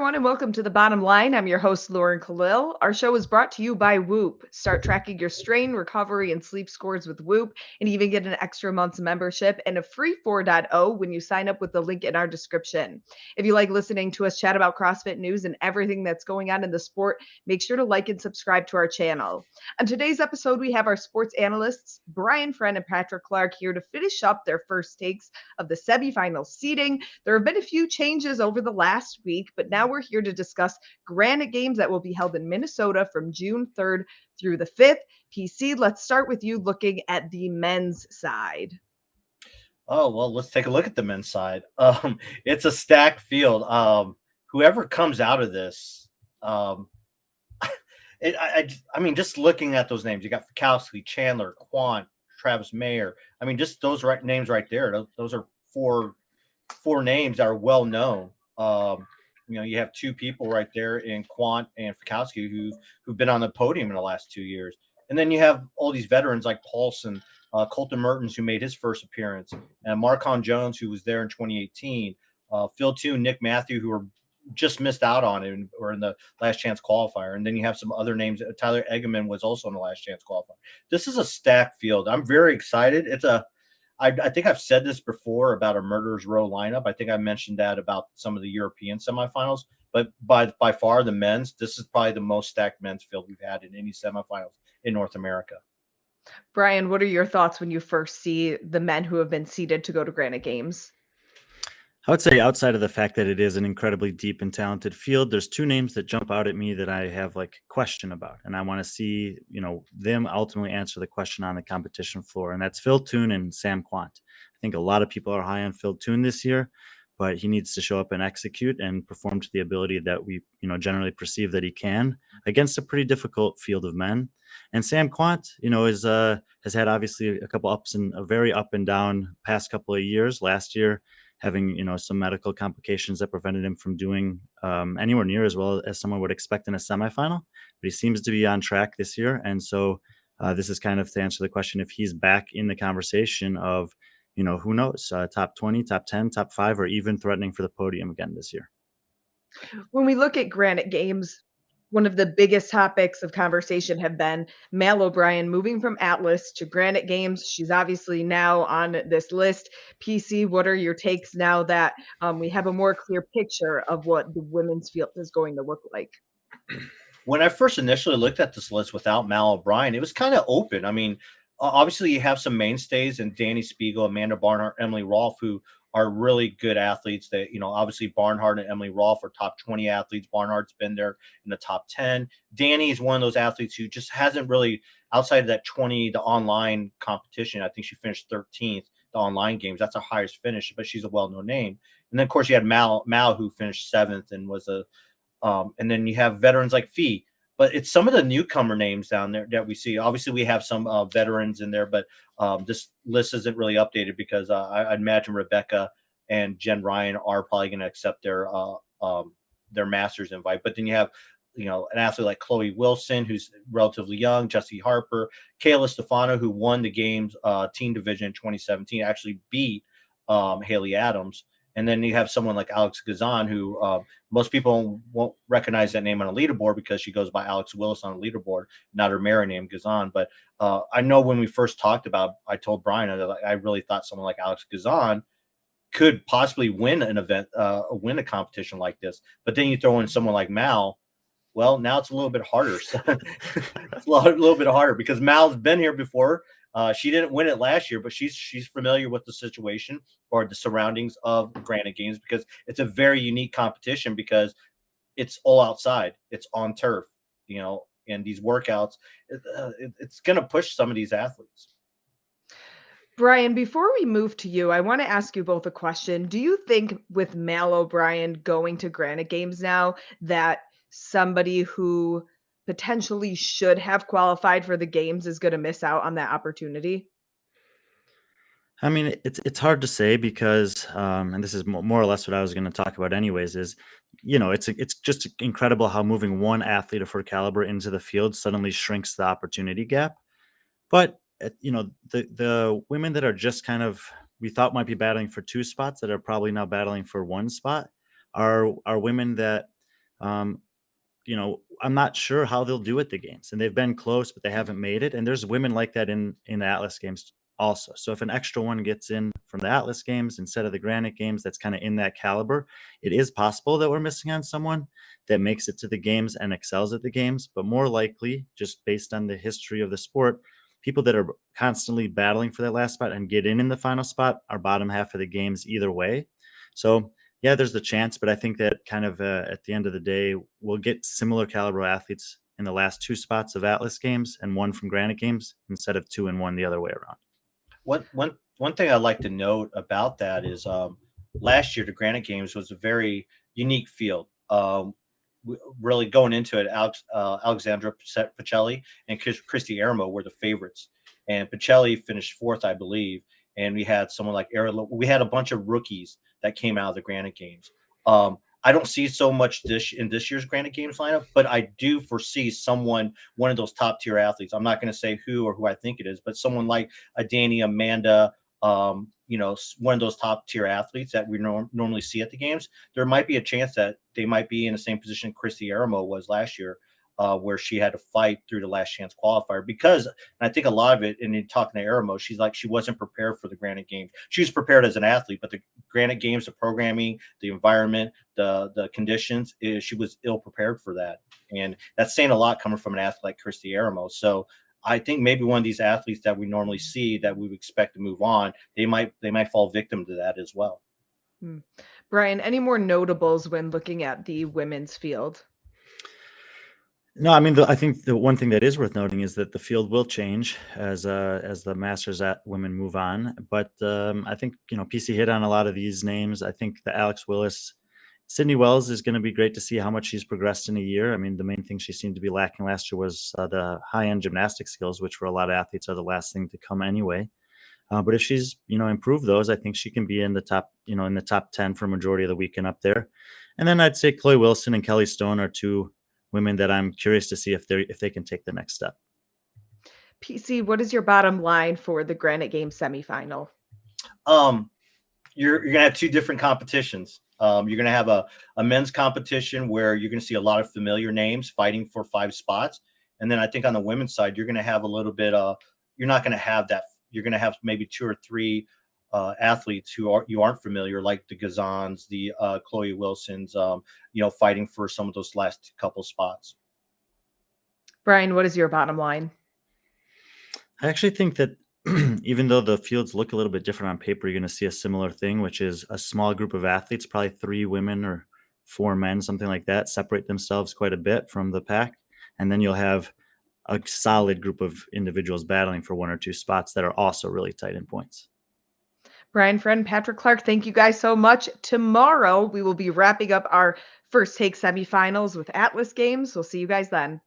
everyone, and welcome to the bottom line. I'm your host, Lauren Kalil. Our show is brought to you by Whoop. Start tracking your strain, recovery, and sleep scores with Whoop, and even get an extra month's membership and a free 4.0 when you sign up with the link in our description. If you like listening to us chat about CrossFit news and everything that's going on in the sport, make sure to like and subscribe to our channel. On today's episode, we have our sports analysts, Brian Friend and Patrick Clark, here to finish up their first takes of the semifinal seeding. There have been a few changes over the last week, but now we're here to discuss Granite games that will be held in Minnesota from June 3rd through the 5th. PC, let's start with you looking at the men's side. Oh, well, let's take a look at the men's side. It's a stacked field. Whoever comes out of this, I mean, just looking at those names, you got Fikowski, Chandler, Quant, Travis Mayer. I mean, just those names right there. Those are four names that are well known. You have two people right there in Quant and Fikowski who've been on the podium in the last 2 years, and then you have all these veterans like Paulson, Colton Mertens, who made his first appearance, and Marcon Jones, who was there in 2018, Phil Toon, Nick Matthew, who were just missed out on it or in the last chance qualifier, and then you have some other names. Tyler Eggman was also in the last chance qualifier. This is a stacked field. I'm very excited. I think I've said this before about a murderer's row lineup. I think I mentioned that about some of the European semifinals, but by far the men's, this is probably the most stacked men's field we've had in any semifinals in North America. Brian, what are your thoughts when you first see the men who have been seeded to go to Granite Games? I would say outside of the fact that it is an incredibly deep and talented field, there's two names that jump out at me that I have like question about. And I want to see, them ultimately answer the question on the competition floor. And that's Phil Toon and Sam Quant. I think a lot of people are high on Phil Toon this year, but he needs to show up and execute and perform to the ability that we, generally perceive that he can against a pretty difficult field of men. And Sam Quant, has had obviously a couple a very up and down past couple of years. Last year, having some medical complications that prevented him from doing anywhere near as well as someone would expect in a semifinal. But he seems to be on track this year, and so this is kind of to answer the question if he's back in the conversation of who knows, top 20, top 10, top 5, or even threatening for the podium again this year. When we look at Granite Games, one of the biggest topics of conversation have been Mal O'Brien moving from Atlas to Granite Games. She's obviously now on this list. PC, what are your takes now that we have a more clear picture of what the women's field is going to look like? When I first initially looked at this list without Mal O'Brien, it was kind of open. I mean, obviously you have some mainstays in Danny Spiegel, Amanda Barnhart, Emily Rolfe, who are really good athletes. That obviously Barnhart and Emily Rolfe are top 20 athletes. Barnhart's been there in the top 10. Danny is one of those athletes who just hasn't really, outside of that 20, the online competition. I think she finished 13th, the online games. That's her highest finish, but she's a well-known name. And then of course you had Mal who finished 7th and was and then you have veterans like Fee. But it's some of the newcomer names down there that we see. Obviously, we have some veterans in there, but this list isn't really updated because I'd imagine Rebecca and Jen Ryan are probably going to accept their master's invite. But then you have, an athlete like Chloe Wilson, who's relatively young, Jessie Harper, Kayla Stefano, who won the games team division in 2017, actually beat Haley Adams. And then you have someone like Alex Gazan, who most people won't recognize that name on a leaderboard because she goes by Alex Willis on a leaderboard, not her married name, Gazan. But I know when we first talked about, I told Brian that I really thought someone like Alex Gazan could possibly win an event, win a competition like this. But then you throw in someone like Mal. Well, now it's a little bit harder. It's a little bit harder because Mal's been here before. She didn't win it last year, but she's familiar with the situation or the surroundings of Granite Games because it's a very unique competition because it's all outside. It's on turf, and these workouts, it's going to push some of these athletes. Brian, before we move to you, I want to ask you both a question. Do you think with Mal O'Brien going to Granite Games now that somebody who potentially should have qualified for the games is going to miss out on that opportunity? I mean, it's hard to say because, and this is more or less what I was going to talk about anyways, is, it's just incredible how moving one athlete of her caliber into the field suddenly shrinks the opportunity gap. But, the women that are just kind of, we thought might be battling for 2 spots that are probably now battling for 1 spot are women that, Um, I'm not sure how they'll do at the games, and they've been close, but they haven't made it. And there's women like that in the Atlas games also. So if an extra one gets in from the Atlas games instead of the Granite games, that's kind of in that caliber. It is possible that we're missing on someone that makes it to the games and excels at the games, but more likely, just based on the history of the sport, people that are constantly battling for that last spot and get in the final spot are bottom half of the games either way. So yeah, there's the chance, but I think that kind of at the end of the day, we'll get similar caliber athletes in the last two spots of Atlas games and one from Granite games instead of two and one the other way around. One thing I'd like to note about that is last year the Granite Games was a very unique field. Really going into it, Alexandra Pacelli and Christy Aramo were the favorites, and Pacelli finished fourth, I believe. And we had someone like Ariel. We had a bunch of rookies that came out of the Granite Games. I don't see so much in this year's Granite Games lineup, but I do foresee one of those top tier athletes. I'm not going to say who or who I think it is, but someone like a Danny, Amanda, one of those top tier athletes that we normally see at the games. There might be a chance that they might be in the same position Christy Aramo was last year, where she had to fight through the last chance qualifier. Because I think a lot of it, and in talking to Aramo, she's like, she wasn't prepared for the Granite Games. She was prepared as an athlete, but the Granite Games, the programming, the environment, the conditions, she was ill prepared for that. And that's saying a lot coming from an athlete like Christy Aramo. So I think maybe one of these athletes that we normally see that we would expect to move on, they might fall victim to that as well. Hmm. Brian, any more notables when looking at the women's field? No, I mean, I think the one thing that is worth noting is that the field will change as the Masters at women move on. But I think PC hit on a lot of these names. I think the Alex Willis, Sydney Wells is going to be great to see how much she's progressed in a year. I mean, the main thing she seemed to be lacking last year was the high end gymnastic skills, which for a lot of athletes are the last thing to come anyway. But if she's improved those, I think she can be in the top in the top 10 for a majority of the weekend up there. And then I'd say Chloe Wilson and Kelly Stone are two women that I'm curious to see if they can take the next step. PC, what is your bottom line for the Granite Game semifinal? Um, you're gonna have two different competitions. You're gonna have a men's competition where you're gonna see a lot of familiar names fighting for 5 spots, and then I think on the women's side you're gonna have a little bit. You're not gonna have that. You're gonna have maybe 2 or 3 athletes you aren't familiar, like the Gazans, the Chloe Wilsons, fighting for some of those last couple spots. Brian, what is your bottom line? I actually think that even though the fields look a little bit different on paper, you're going to see a similar thing, which is a small group of athletes, probably 3 women or 4 men, something like that, separate themselves quite a bit from the pack. And then you'll have a solid group of individuals battling for 1 or 2 spots that are also really tight in points. Brian Friend, Patrick Clark, thank you guys so much. Tomorrow, we will be wrapping up our first take semifinals with Atlas games. We'll see you guys then.